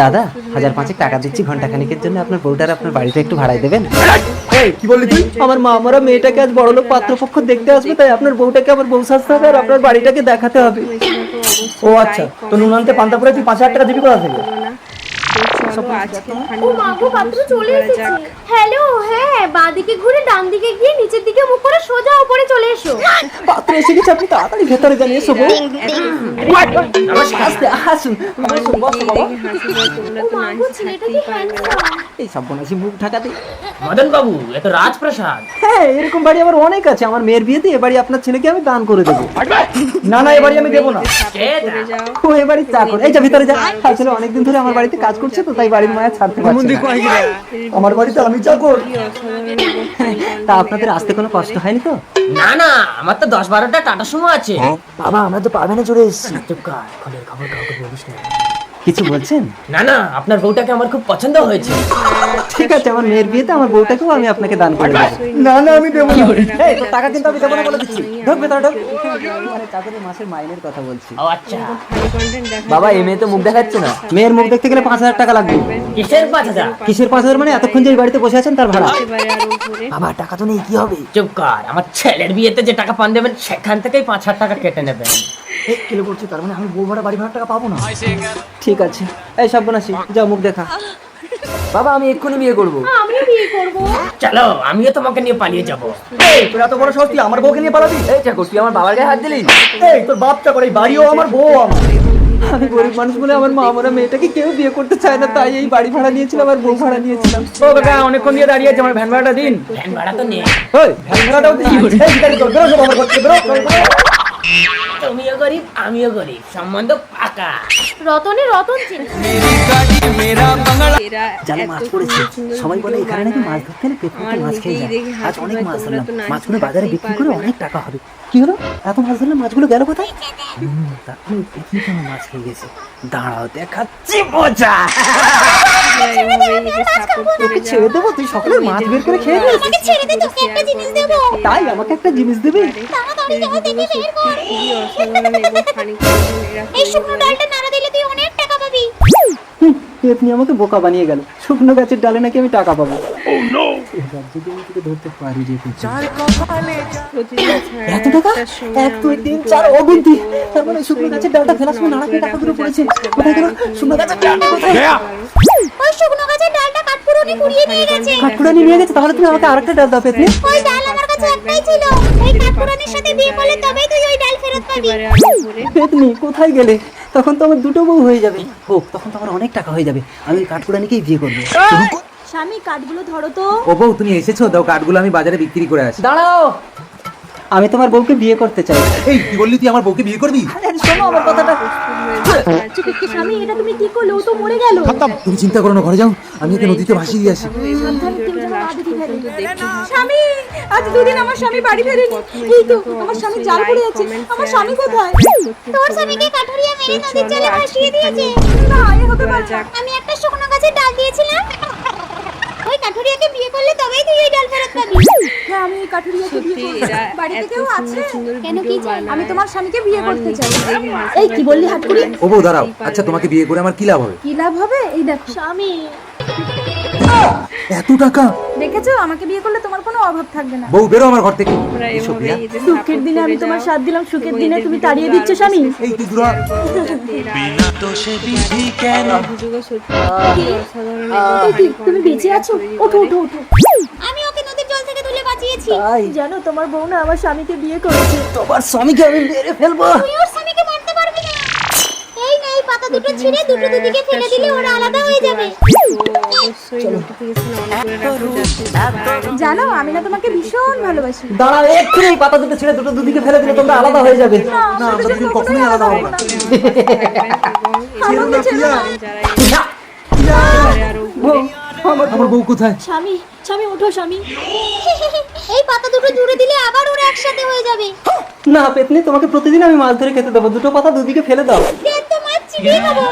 দাদা 1000 টাকা দিচ্ছি ঘন্টাখানিকের জন্য আপনার বউটার আপনার বাড়িতে একটু ভাড়ায় দেবেন। কি বললি তুই? আমার মা আমরা মেয়েটাকে আজ বড়লোক পাত্রপক্ষ দেখতে আসবে, তাই আপনার বউটাকে আমার বউ সাজতে হবে আর আপনার বাড়িটাকে দেখাতে হবে। ও আচ্ছা, তো নুন আনতে পান্তা করে তুই 5000 টাকা দিবি কোথা থেকে? ও মাগো, পাত্র চলে এসেছে। হ্যালো, হ্যাঁ, বাঁদিকে ঘুরে ডান দিকে গিয়ে নিচের দিকে মুখ করে সোজা উপরে চলে এসো। পাত্র এসে গেছে, আপনি তাড়াতাড়ি ভেতরে যান। এসো বউ, আসতে আসুন। ও মাগো, ছেলেটা কি হ্যান্ডসাম। এই সব বনাসি মুখ ঢাকাতে। মদন বাবু, এত রাজপ্রাসাদ। হ্যাঁ, এরকম বাড়ি আমার অনেক আছে। আমার মেয়ের বিয়েতে এ বাড়ি আপনার ছেলেকে আমি দান করে দেবো। না না, এবারে আমি দেবো না। ও এ বাড়ি চাকর। এই যা ভিতরে যা। আসলে অনেকদিন ধরে আমার বাড়িতে কাজ করছে তো, তাই বাড়ির মায়া ছাড়তে পারছে না। আমার বাড়িতে আমি চাকর। তা আপনাদের আসতে কোনো কষ্ট হয়নি তো? না না, আমার তো 10-12টা টাটা সুমো আছে। বাবা, আমরা তো পারবেনে চলে এসেছি। চুপ কর, ফোনের খবর কাউকে বলিস না। কিছু বলছেন? না না, আপনার বউটাকে আমার খুব পছন্দ হয়েছে। ঠিক আছে, আমার মেয়ের বিয়েতে আমার বউটাকেও আমি আপনাকে দান করে দেবো। না না, আমি দেবো না। এই তো টাকা কিন্তু আমি দেবো না বলে দিচ্ছি। ঢোক ভেতরে ঢোক। মানে চাকরের মাসের মাইনের কথা বলছি। ও আচ্ছা, বাবা, এই মেয়ে তো মুখ দেখাচ্ছে না। মেয়ের মুখ দেখতে গেলে 5000 টাকা লাগবে। কিসের 5000? কিসের 5000? মানে এতক্ষণ যে এই বাড়িতে বসে আছেন তার ভাড়া। বাবা, টাকা তো নেই, কি হবে? চুপ কর, আমার ছেলের বিয়েতে যে টাকা পান দেবেন সেখান থেকেই 5000 টাকা কেটে নেবেন। এই কেলে পড়ছি, তার মানে আমি বউ ভাড়া বাড়ি ভাড়া টাকা পাবো না? ঠিক আছে। এই সব বনাসি, যাও মুখ দেখা। বাবা, আমি এক্ষুনি বিয়ে করবো। আমিও বিয়ে করব। চলো, আমিও তোমাকে নিয়ে পালিয়ে যাব। এই তোর এত বড় সাহস, তুই আমার বউকে নিয়ে পালাবি? এই চাকর, তুই আমার বাবার গায়ে হাত দিলি? এই তোর বাপ চাকর, এই বাড়িও আমার, বউ আমার। আমি গরিব মানুষ বলে আমার মা আমরা মেয়েটাকে কেউ বিয়ে করতে চায় না, তাই এই বাড়ি ভাড়া নিয়েছিলাম আর বউ ভাড়া নিয়েছিলাম। ও কাকা, অনেকক্ষণ দিয়ে দাঁড়িয়ে আছে, আমার ভ্যান ভাড়াটা দিন। ভ্যান ভাড়া তো নেই। ওই ভ্যান ভাড়াটাও দিন। এই গাড়ি তোর বেরো, সব আমার ঘর থেকে বেরো, বেরো। তুমিও গরিব, আমিও গরিব, সম্বন্ধ পাকা। রতনে রতন চিন। জালে মাছ পড়েছে। সবাই বলে এখানে নাকি মাছ ধরতে গেলে পেট ভর্তি মাছ খেয়ে যায়। আজ অনেক মাছ ধরলাম, মাছগুলো বাজারে বিক্রি করে অনেক টাকা হবে। কি হলো? এত মাছ ধরলাম, মাছগুলো গেল কোথায়? তারপরে দেখি কেন মাছ খেয়ে গেছে। দাঁড়াও, দেখাচ্ছি মজা। তোকে ছেড়ে দেবো? তুই সকালে মাছ বের করে খেয়ে নিস। আমাকে ছেড়ে দে, তোকে একটা জিনিস দেব। তাই আমাকে একটা জিনিস দেবে? তাড়াতাড়ি যাও, দেখে বের কর। এই শুকনো ডালটা নাড়া দিলে তুই অনেক টাকা পাবি। আপনি আমাকে বোকা বানিয়ে গেল। শুকনো গাছের ডালে নাকি আমি টাকা পাবো। এবার যদি আমি তোকে ধরতে পারি রে তুই। এত টাকা? 1 2 3 4 অগুন্তি। তার মানে শুকনো গাছের ডালটা ফেলার সময় নাড়া খেয়ে টাকাগুলো পড়েছে। কোথায় গেল শুকনো গাছের ডালটা? কোথায়? ওই শুকনো গাছের ডালটা কাঠপুরনি কুড়িয়ে নিয়ে গেছে। কাঠপুরানি নিয়ে গেছে? তাহলে তুমি আমাকে আরেকটা ডাল দাও পেতনি। ওই ডাল আমার কাছে একটাই ছিল। এই কাঠপুরানির সাথে বিয়ে করলে তবেই তুই ওই ডাল ফেরত পাবি। পেতনি কোথায় গেলে? তখন তো আমার দুটো বউ হয়ে যাবে। হোক, তখন তো আমার অনেক টাকা হয়ে যাবে। আমি কাঠপুরানিকেই বিয়ে করবো। স্বামী, কাঠগুলো ধরো তো। ও বউ, তুমি এসেছো? দাও, কাঠগুলো আমি বাজারে বিক্রি করে আসি। দাঁড়াও, আমি তোমার বউকে বিয়ে করতে চাই। এই কি বললি? তুই আমার বউকে বিয়ে করবি? শোনো আমার কথাটা। স্বামী, এটা তুমি কি করলে? ও তো মরে গেল। তুমি চিন্তা করো না, ঘরে যাও, আমি একে নদীতে ভাসিয়ে দিয়ে আসি। স্বামী, আজ 2 দিন আমার স্বামী বাড়ি ফেরেনি। এই তো আমার স্বামী জাল পড়ে আছে। আমার স্বামী কোথায়? তোর স্বামীকে কাঠুরিয়া মেরে নদীর জলে ভাসিয়ে দিয়েছে। না, এ হতে পারে না। আমি একটা শুকনো গাছের ডাল দিয়েছিলাম। ওই কাঠুরিয়াকে বিয়ে করলে তবেই তুই ওই ডাল ফেরত পাবি। হ্যাঁ, আমি এই কাঠুরিয়াকে বিয়ে করতে চাই। বাড়িতে কেউ আছে? কেন, কি চাই? আমি তোমার স্বামীকে বিয়ে করতে চাই। এই কি বললি হাটকুড়ি? ও বউ দাঁড়াও, আচ্ছা তোমাকে বিয়ে করে আমার কি লাভ হবে? কি লাভ হবে? এই দেখো, স্বামী, এত টাকা? দেখেছো, আমাকে বিয়ে করলে তোমার কোনো অভাব থাকবে না। বউ বেরো আমার ঘর থেকে। এসো প্রিয়া। সুখের দিনে আমি তোমার সাথ দিলাম, সুখের দিনে তুমি তাড়িয়ে দিচ্ছ স্বামী। এই তুই দূরা। এই কি, তুমি বেঁচে আছো? ওঠো ওঠো ওঠো। আমি ওকে নদীর জল থেকে তুলে বাঁচিয়েছি। তাই জানো, তোমার বউ না আমার স্বামীকে বিয়ে করেছে। তোমার স্বামীকে আমি মেরে ফেলবো। তুই ওর স্বামীকে মারতে পারবি না। এই নে, এই পাতা দুটো ছিঁড়ে দুটো দুদিকে ফেলে দিলে ওরা আলাদা হয়ে যাবে। জানো, আমি না তোমাকে ভীষণ ভালোবাসি। দাঁড়াও, এক্ষুনি এই পাতা দুটো ছেড়ে দুটো দুদিকে ফেলে দিলে তোমরা আলাদা হয়ে যাবে। না, আমরা দুদিন কখনোই আলাদা হবো না। আমাকে ছেড়ে দাও। আমার বউ কোথায়? স্বামী, স্বামী ওঠো স্বামী। এই পাতা দুটো জুড়ে দিলে আবার ওরা একসাথে হয়ে যাবে। না পেতনি, তোমাকে প্রতিদিন আমি মাছ ধরে খেতে দেবো। দুটো পাতা দুদিকে ফেলে দাও। দেখতে মাছ চিবিয়ে খাবো।